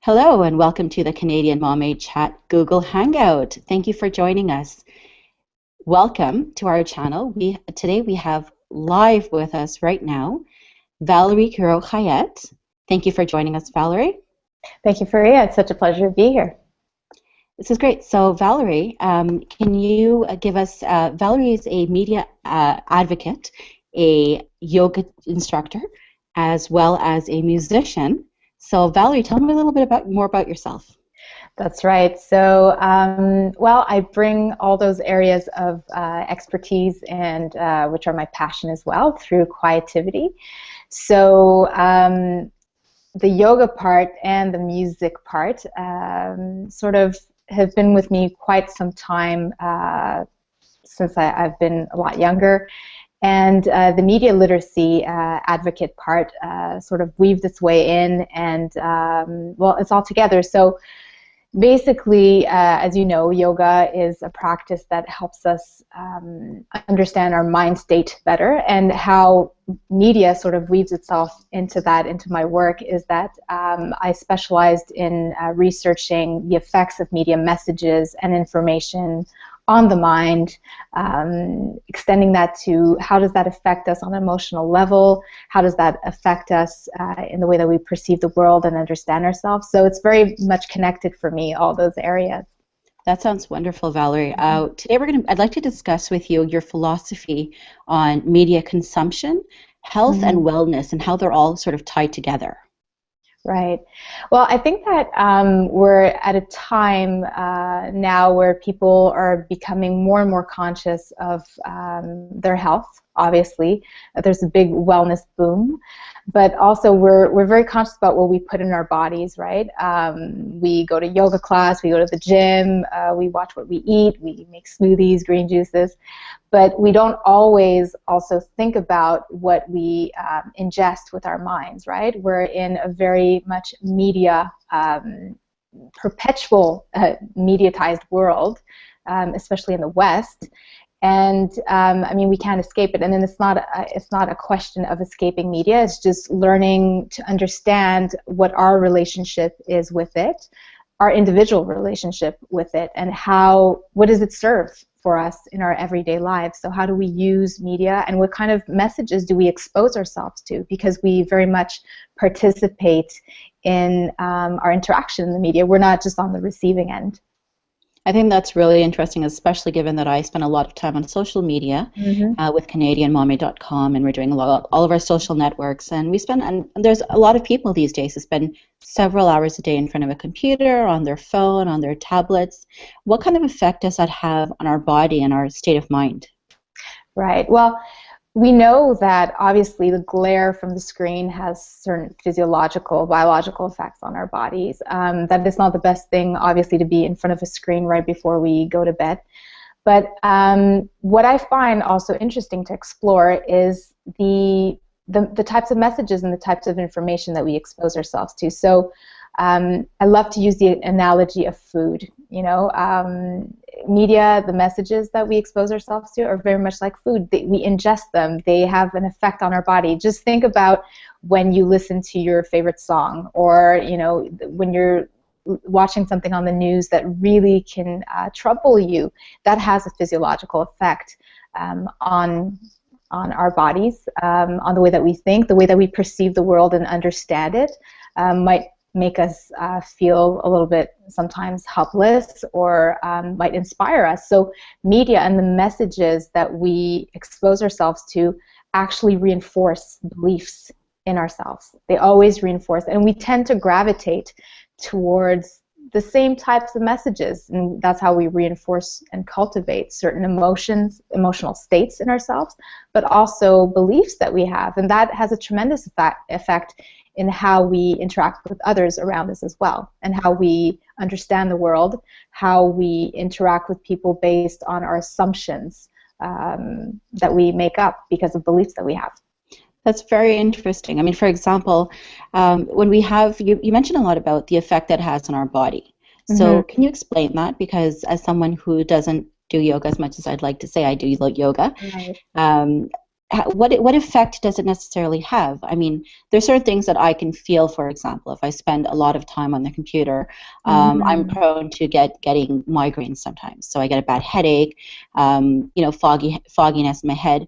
Hello and welcome to the Canadian-Mohamed Chat Google Hangout. Thank you for joining us. Welcome to our channel. Today we have live with us right now Valerie Curro Khayat. Thank you for joining us, Valerie. Thank you, Faria. It's such a pleasure to be here. This is great. So Valerie, can you give us, Valerie is a media advocate, a yoga instructor, as well as a musician. So Valerie, tell me a little bit more about yourself. That's right. So, well, I bring all those areas of expertise and which are my passion as well through quietivity. So, the yoga part and the music part sort of have been with me quite some time since I've been a lot younger. And the media literacy advocate part sort of weaved its way in, and well, it's all together. So basically, as you know, yoga is a practice that helps us understand our mind state better, and how media sort of weaves itself into that, into my work, is that I specialized in researching the effects of media messages and information on the mind, extending that to how does that affect us on an emotional level, how does that affect us in the way that we perceive the world and understand ourselves. So it's very much connected for me, all those areas. That sounds wonderful, Valerie. Today I'd like to discuss with you your philosophy on media consumption, health and wellness, and how they're all sort of tied together. Right. Well, I think that we're at a time now where people are becoming more and more conscious of their health. Obviously, there's a big wellness boom, but also we're very conscious about what we put in our bodies. Right. We go to yoga class, we go to the gym, we watch what we eat, we make smoothies, green juices, but we don't always also think about what we ingest with our minds, right? We're in a very much media, perpetual mediatized world, especially in the West. And I mean, we can't escape it. And then it's not a question of escaping media. It's just learning to understand what our relationship is with it, our individual relationship with it, and what does it serve for us in our everyday lives. So how do we use media, and what kind of messages do we expose ourselves to? Because we very much participate in our interaction in the media. We're not just on the receiving end. I think that's really interesting, especially given that I spend a lot of time on social media with Canadian-Mohamed.com, and we're doing all of our social networks, and there's a lot of people these days who spend several hours a day in front of a computer, on their phone, on their tablets. What kind of effect does that have on our body and our state of mind? Right. Well, we know that obviously the glare from the screen has certain physiological, biological effects on our bodies. That is not the best thing, obviously, to be in front of a screen right before we go to bed. But what I find also interesting to explore is the types of messages and the types of information that we expose ourselves to. So I love to use the analogy of food. You know, media, the messages that we expose ourselves to are very much like food. We ingest them. They have an effect on our body. Just think about when you listen to your favorite song, or when you're watching something on the news that really can trouble you. That has a physiological effect on our bodies, on the way that we think, the way that we perceive the world and understand it. Might make us feel a little bit sometimes helpless, or might inspire us. So media and the messages that we expose ourselves to actually reinforce beliefs in ourselves. They always reinforce, and we tend to gravitate towards the same types of messages, and that's how we reinforce and cultivate certain emotional states in ourselves, but also beliefs that we have, and that has a tremendous effect in how we interact with others around us as well, and how we understand the world, how we interact with people based on our assumptions that we make up because of beliefs that we have. That's very interesting. I mean, for example, when we have, you mentioned a lot about the effect that it has on our body. So can you explain that? Because as someone who doesn't do yoga as much as I'd like to say I do yoga, Right. what effect does it necessarily have? I mean, there's certain things that I can feel. For example, if I spend a lot of time on the computer, I'm prone to getting migraines sometimes. So I get a bad headache, fogginess in my head.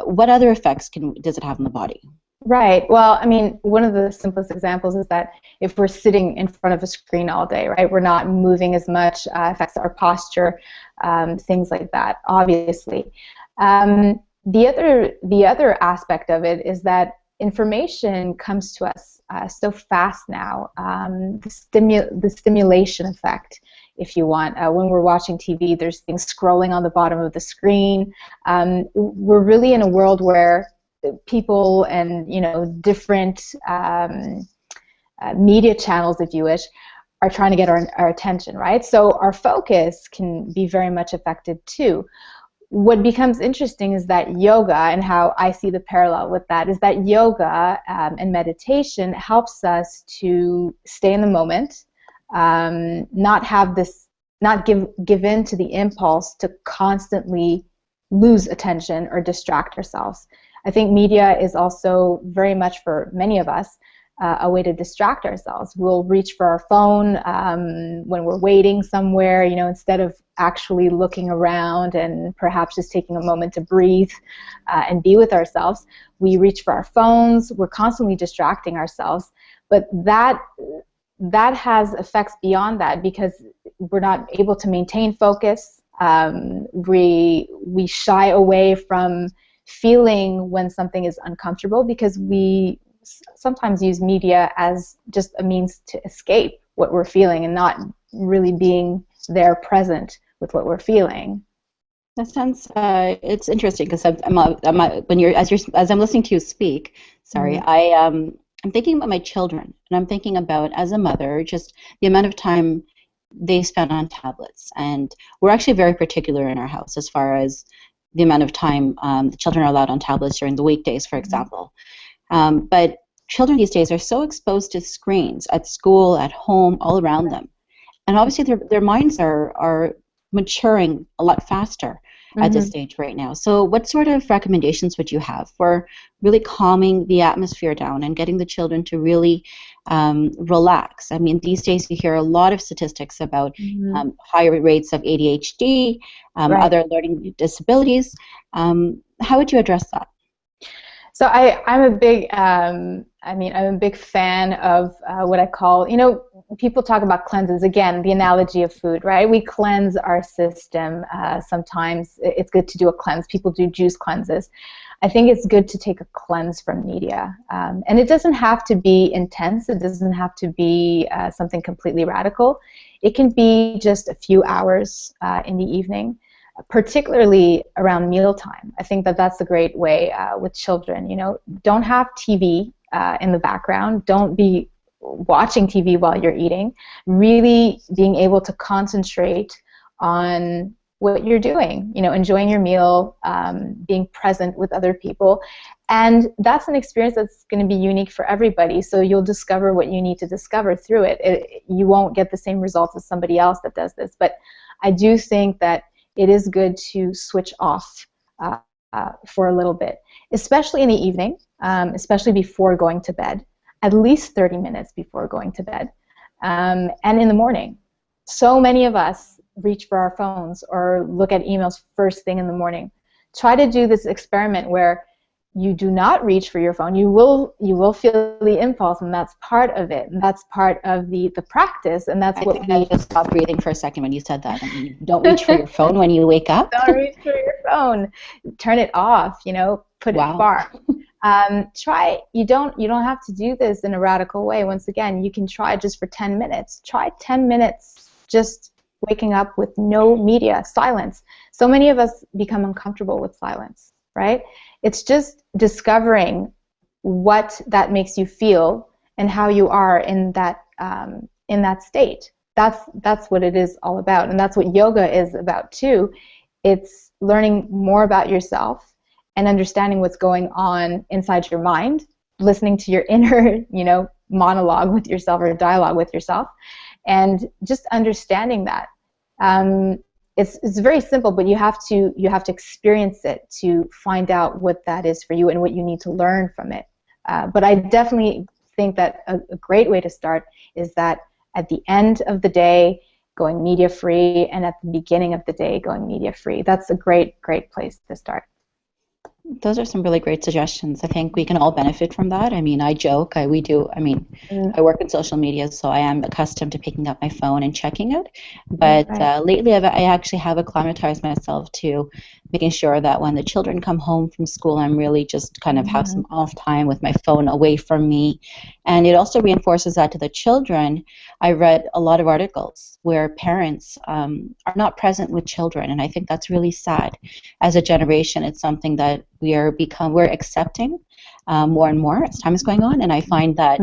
What other effects does it have on the body? Right. Well, I mean, one of the simplest examples is that if we're sitting in front of a screen all day, right, we're not moving as much, affects our posture, things like that, obviously. The other aspect of it is that information comes to us so fast now. The stimulation effect, if you want. When we're watching TV, there's things scrolling on the bottom of the screen. We're really in a world where people and different media channels, if you wish, are trying to get our attention, right? So our focus can be very much affected too. What becomes interesting is that yoga, and how I see the parallel with that, is that yoga and meditation helps us to stay in the moment, not give in to the impulse to constantly lose attention or distract ourselves. I think media is also very much, for many of us, a way to distract ourselves. We'll reach for our phone when we're waiting somewhere, instead of actually looking around and perhaps just taking a moment to breathe and be with ourselves. We reach for our phones. We're constantly distracting ourselves. But that has effects beyond that, because we're not able to maintain focus. We shy away from feeling when something is uncomfortable, because we sometimes use media as just a means to escape what we're feeling and not really being there present with what we're feeling. That sounds. It's interesting, because as I'm listening to you speak, sorry, I'm thinking about my children, and I'm thinking about, as a mother, just the amount of time they spend on tablets. And we're actually very particular in our house as far as the amount of time the children are allowed on tablets during the weekdays, for example. But children these days are so exposed to screens at school, at home, all around them. And obviously their minds are maturing a lot faster at this stage right now. So what sort of recommendations would you have for really calming the atmosphere down and getting the children to really relax? I mean, these days you hear a lot of statistics about higher rates of ADHD, other learning disabilities. How would you address that? So I'm a big fan of what I call, people talk about cleanses. Again, the analogy of food, right? We cleanse our system. Sometimes it's good to do a cleanse. People do juice cleanses. I think it's good to take a cleanse from media. And it doesn't have to be intense. It doesn't have to be something completely radical. It can be just a few hours in the evening, particularly around mealtime. I think that's a great way with children. Don't have TV in the background. Don't be watching TV while you're eating. Really being able to concentrate on what you're doing, enjoying your meal, being present with other people. And that's an experience that's going to be unique for everybody, so you'll discover what you need to discover through it. You won't get the same results as somebody else that does this, but I do think that it is good to switch off for a little bit, especially in the evening, especially before going to bed, at least 30 minutes before going to bed, and in the morning. So many of us reach for our phones or look at emails first thing in the morning. Try to do this experiment where you do not reach for your phone. You will feel the impulse, and that's part of it. And that's part of the practice, and that's what we... I just stopped breathing for a second when you said that. I mean, don't reach for your phone when you wake up. Don't reach for your phone. Turn it off. Put it far. Try. You don't have to do this in a radical way. Once again, you can try just for 10 minutes. Try 10 minutes just waking up with no media, silence. So many of us become uncomfortable with silence, right? It's just discovering what that makes you feel and how you are in that state. That's what it is all about, and that's what yoga is about too. It's learning more about yourself and understanding what's going on inside your mind, listening to your inner, monologue with yourself or dialogue with yourself, and just understanding that. it's very simple, but you have to experience it to find out what that is for you and what you need to learn from it. But I definitely think that a great way to start is that at the end of the day, going media free, and at the beginning of the day, going media free. That's a great place to start. Those are some really great suggestions. I think we can all benefit from that. I mean, I joke, I work in social media, so I am accustomed to picking up my phone and checking it. But lately, I actually have acclimatized myself to making sure that when the children come home from school, I'm really just kind of have some off time with my phone away from me. And it also reinforces that to the children. I read a lot of articles where parents are not present with children, and I think that's really sad. As a generation, it's something that we're accepting more and more as time is going on, and I find that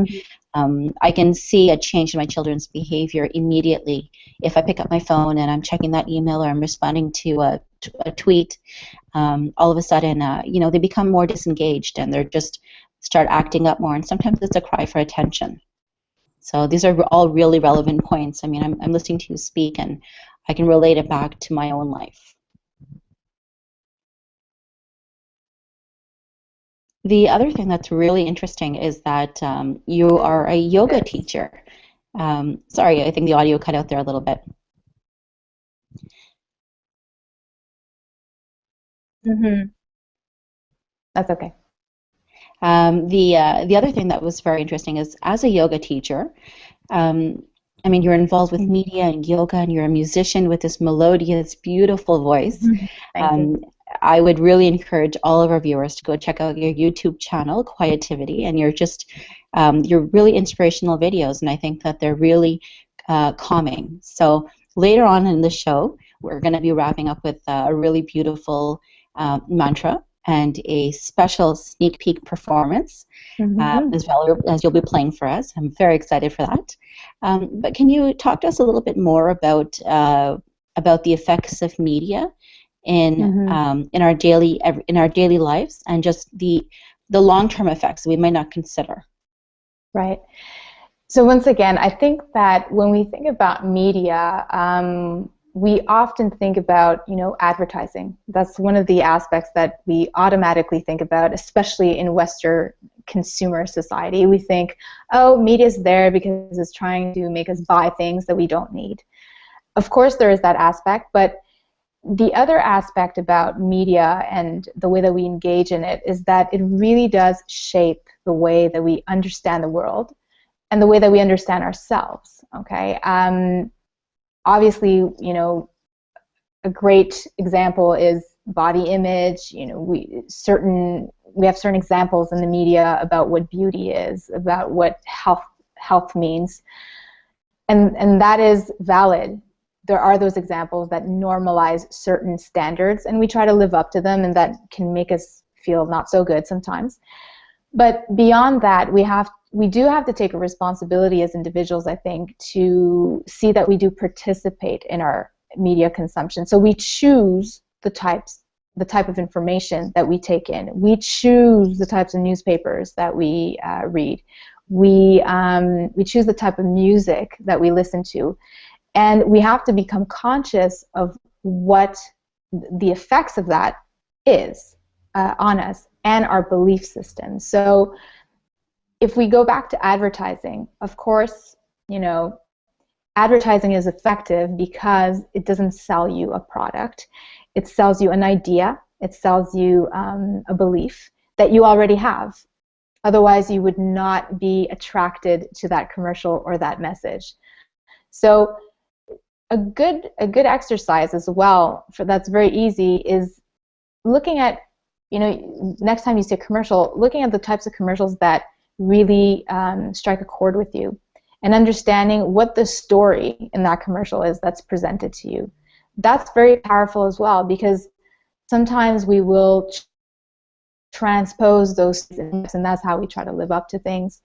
I can see a change in my children's behavior immediately if I pick up my phone and I'm checking that email or I'm responding to a tweet. All of a sudden, they become more disengaged and they're just start acting up more, and sometimes it's a cry for attention. So these are all really relevant points. I mean, I'm listening to you speak, and I can relate it back to my own life. The other thing that's really interesting is that you are a yoga teacher. Sorry, I think the audio cut out there a little bit. That's okay. The other thing that was very interesting is, as a yoga teacher, I mean, you're involved with media and yoga, and you're a musician with this melodious, beautiful voice. Thank you. I would really encourage all of our viewers to go check out your YouTube channel, Quietivity, and you're really inspirational videos, and I think that they're really calming. So later on in the show, we're going to be wrapping up with a really beautiful mantra and a special sneak peek performance as you'll be playing for us. I'm very excited for that. But can you talk to us a little bit more about the effects of media in our daily lives, and just the long-term effects that we might not consider? Right. So once again, I think that when we think about media, we often think about, advertising. That's one of the aspects that we automatically think about, especially in Western consumer society. We think, oh, media's there because it's trying to make us buy things that we don't need. Of course, there is that aspect, but the other aspect about media and the way that we engage in it is that it really does shape the way that we understand the world and the way that we understand ourselves. Okay. Obviously, a great example is body image. We have certain examples in the media about what beauty is, about what health means, and that is valid. There are those examples that normalize certain standards, and we try to live up to them, and that can make us feel not so good sometimes. But beyond that, we do have to take a responsibility as individuals, I think, to see that we do participate in our media consumption. So we choose the type of information that we take in. We choose the types of newspapers that we read. We choose the type of music that we listen to. And we have to become conscious of what the effects of that is on us and our belief system. So if we go back to advertising, of course, advertising is effective because it doesn't sell you a product. It sells you an idea. It sells you a belief that you already have. Otherwise, you would not be attracted to that commercial or that message. So a good exercise as well, that's very easy, is looking at, next time you see a commercial, looking at the types of commercials that really strike a chord with you, and understanding what the story in that commercial is that's presented to you. That's very powerful as well, because sometimes we will transpose those things, and that's how we try to live up to things.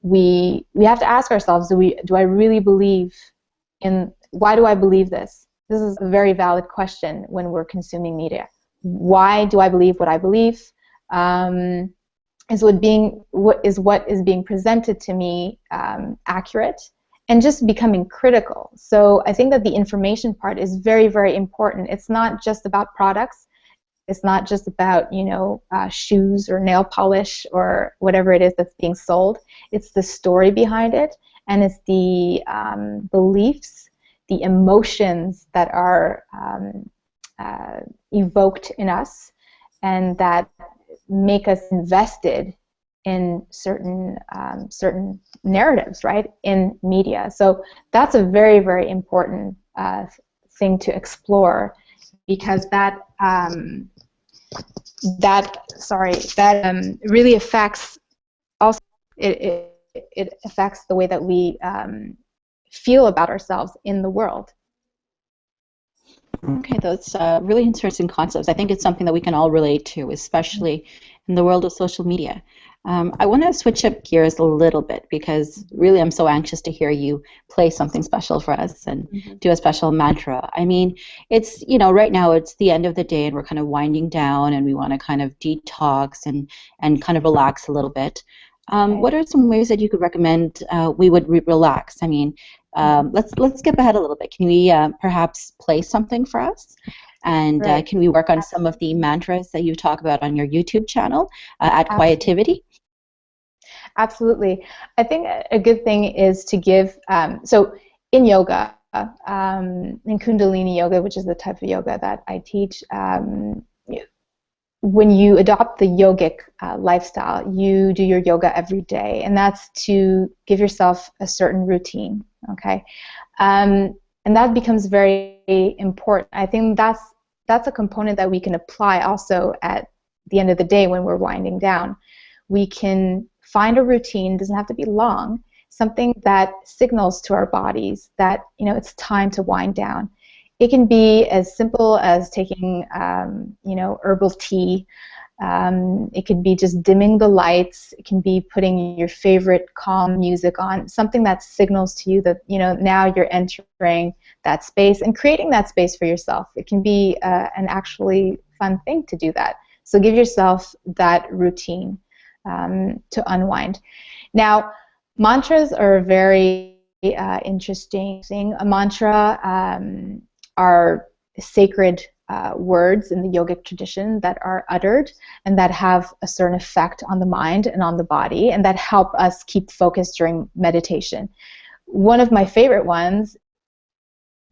We have to ask ourselves, do I really believe in, why do I believe this? This is a very valid question when we're consuming media. Why do I believe what I believe? Is what is being presented to me accurate? and just becoming critical. So I think that the information part is very, very important. It's not just about products. It's not just about, shoes or nail polish or whatever it is that's being sold. It's the story behind it, and it's the beliefs, the emotions that are evoked in us, and that make us invested in certain narratives, right, in media. So that's a very, very important thing to explore, because that really affects also it affects the way that we feel about ourselves in the world. Okay, that's really interesting concepts. I think it's something that we can all relate to, especially in the world of social media. I want to switch up gears a little bit, because really I'm so anxious to hear you play something special for us and do a special mantra. I mean, it's, right now it's the end of the day and we're kind of winding down and we want to kind of detox and kind of relax a little bit. What are some ways that you could recommend we would relax? I mean, let's skip ahead a little bit. Can we perhaps play something for us? And can we work on some of the mantras that you talk about on your YouTube channel at Quietivity? Absolutely. I think a good thing is to give, so in yoga, in Kundalini yoga, which is the type of yoga that I teach, when you adopt the yogic lifestyle, you do your yoga every day, and that's to give yourself a certain routine, okay? And that becomes very important. I think that's a component that we can apply also at the end of the day when we're winding down. We can find a routine, doesn't have to be long, something that signals to our bodies that, it's time to wind down. It can be as simple as taking, herbal tea. It could be just dimming the lights. It can be putting your favorite calm music on, something that signals to you that, now you're entering that space and creating that space for yourself. It can be an actually fun thing to do that. So give yourself that routine to unwind. Now, mantras are a very interesting thing. A mantra are sacred words in the yogic tradition that are uttered and that have a certain effect on the mind and on the body, and that help us keep focused during meditation. One of my favorite ones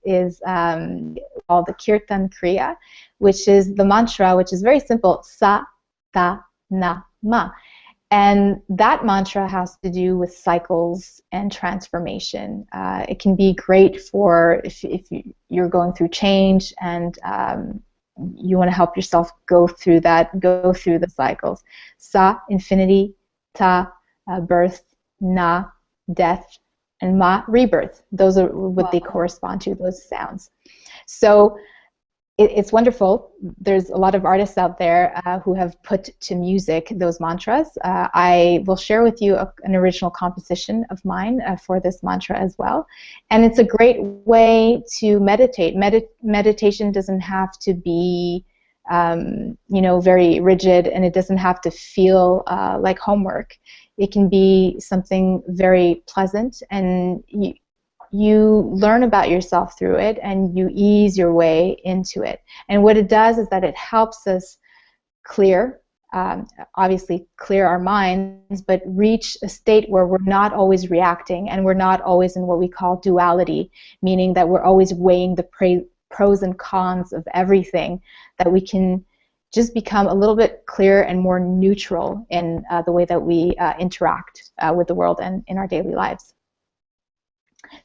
is called the Kirtan Kriya, which is the mantra, which is very simple, Sa, Ta, Na, Ma. And that mantra has to do with cycles and transformation. It can be great for if you're going through change and you want to help yourself go through the cycles. Sa, infinity, Ta, birth, Na, death, and Ma, rebirth. Those are what they correspond to, those sounds. So it's wonderful. There's a lot of artists out there who have put to music those mantras. I will share with you an original composition of mine for this mantra as well. And it's a great way to meditate. Meditation doesn't have to be, very rigid, and it doesn't have to feel like homework. It can be something very pleasant, and you learn about yourself through it, and you ease your way into it. And what it does is that it helps us obviously clear our minds, but reach a state where we're not always reacting, and we're not always in what we call duality, meaning that we're always weighing the pros and cons of everything, that we can just become a little bit clearer and more neutral in the way that we interact with the world and in our daily lives.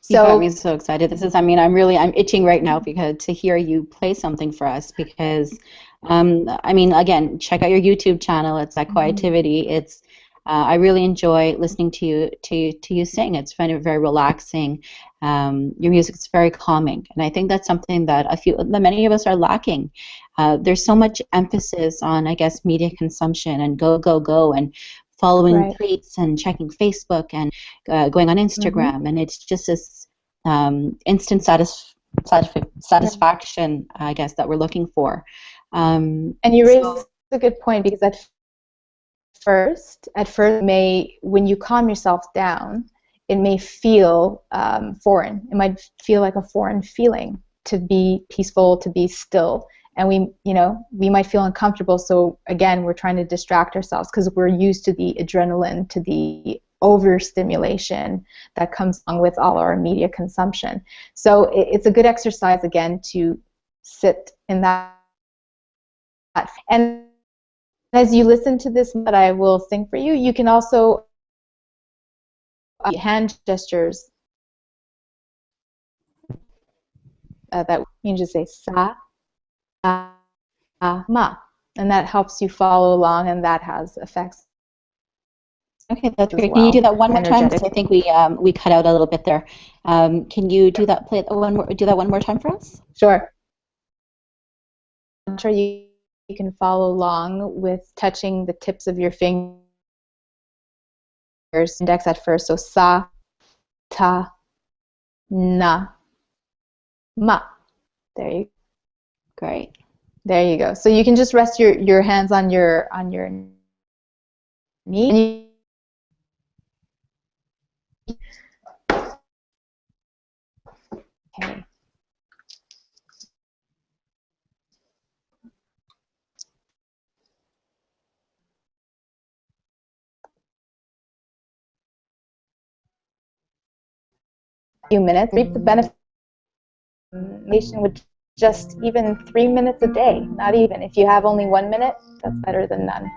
You got me so excited. I'm itching right now because to hear you play something for us, because again, check out your YouTube channel. It's at Quietivity. It's I really enjoy listening to you sing. It's very, very relaxing. Your music is very calming, and I think that's something that many of us are lacking. There's so much emphasis on, I guess, media consumption and go, and following tweets and checking Facebook and going on Instagram, and it's just this instant satisfaction, I guess, that we're looking for. And you raised a good point, because at first, when you calm yourself down, it may feel foreign. It might feel like a foreign feeling to be peaceful, to be still. And we might feel uncomfortable. So again, we're trying to distract ourselves because we're used to the adrenaline, to the overstimulation that comes along with all our media consumption. So it's a good exercise, again, to sit in that. And as you listen to this that I will sing for you, you can also hand gestures that you can just say sa, ma, and that helps you follow along, and that has effects. Okay, that's great. Can you do that one more time? Because I think we cut out a little bit there. Can you do that? Do that one more time for us? Sure. I'm sure you can follow along with touching the tips of your fingers, index at first. So sa, ta, na, ma. There you go. Great. There you go. So you can just rest your hands on your knee. Okay. Few minutes, reap the benefit with just even 3 minutes a day. Not even. If you have only 1 minute, that's better than none.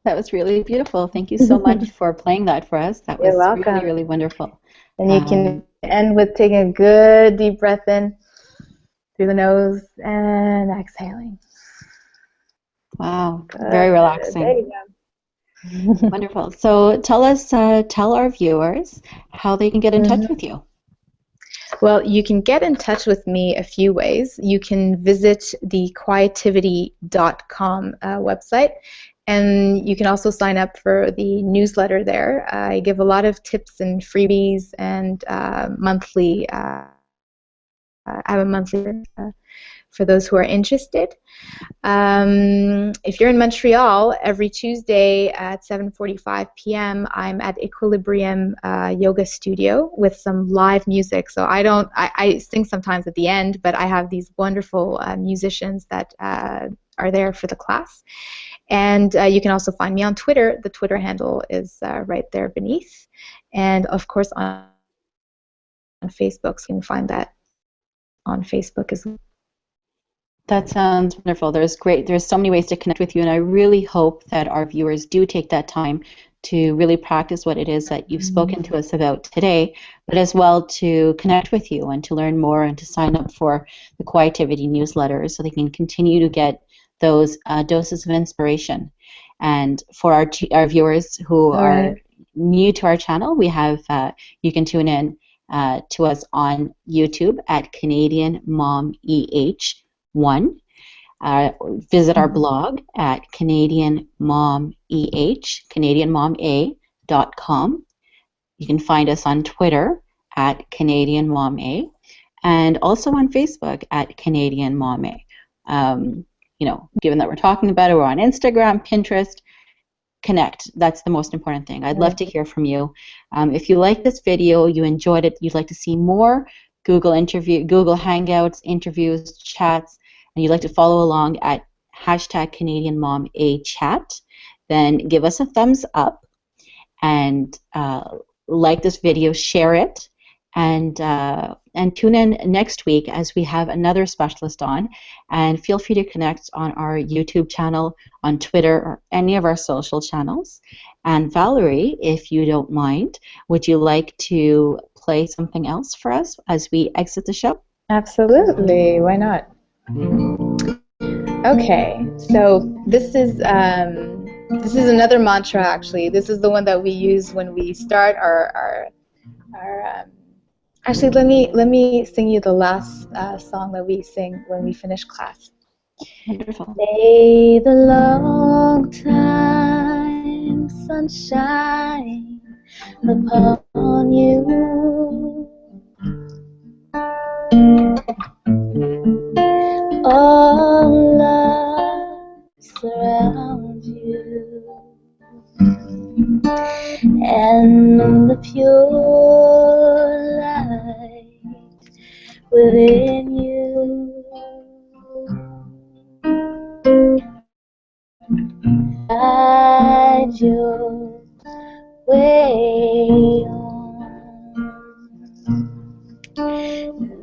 That was really beautiful. Thank you so much for playing that for us. That was really, really wonderful. And you can end with taking a good deep breath in through the nose and exhaling. Wow, very relaxing. There you go. Wonderful. So tell our viewers how they can get in touch with you. Well, you can get in touch with me a few ways. You can visit the quietivity.com website, and you can also sign up for the newsletter there. I give a lot of tips and freebies and monthly. I have a monthly for those who are interested. If you're in Montreal, every Tuesday at 7:45 p.m. I'm at Equilibrium Yoga Studio with some live music. So I sing sometimes at the end, but I have these wonderful musicians that are there for the class. And you can also find me on Twitter. The Twitter handle is right there beneath. And of course on Facebook, so you can find that on Facebook as well. That sounds wonderful. There's so many ways to connect with you, and I really hope that our viewers do take that time to really practice what it is that you've spoken to us about today, but as well to connect with you and to learn more and to sign up for the Quietitivity newsletter so they can continue to get those doses of inspiration. And for our viewers who are new to our channel, we have you can tune in to us on YouTube at Canadian Mom EH1. Visit our blog at CanadianMomEH, CanadianMomA.com. You can find us on Twitter at CanadianMomA, and also on Facebook at CanadianMomA. Given that we're talking about it, we're on Instagram, Pinterest. Connect. That's the most important thing. I'd love to hear from you. If you like this video, you enjoyed it, you'd like to see more Google Hangouts, interviews, chats, and you'd like to follow along at #CanadianMomAChat, then give us a thumbs up and like this video, share it, and tune in next week as we have another specialist on. And feel free to connect on our YouTube channel, on Twitter, or any of our social channels. And Valerie, if you don't mind, would you like to play something else for us as we exit the show? Absolutely. Why not? Okay. So this is another mantra. Actually, this is the one that we use when we start our Actually, let me sing you the last song that we sing when we finish class. Wonderful. May the long time sunshine upon you. All love surround you, and the pure light within you guide your way on.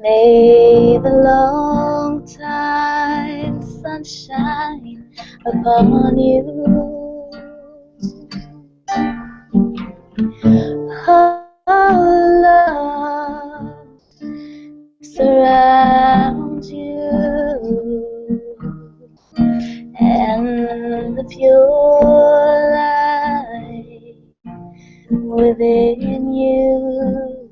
May the long time sunshine upon you. Oh, love surround you, and the pure light within you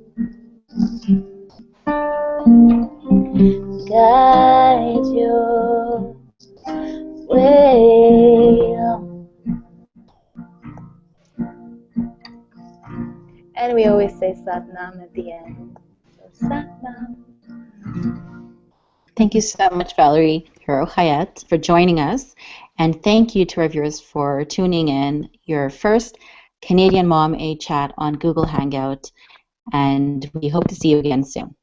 guide your way on. And we always say Satnam at the end. So Satnam. Thank you so much, Valerie Curro Khayat, for joining us. And thank you to our viewers for tuning in. Your first Canadian Mom A Chat on Google Hangout. And we hope to see you again soon.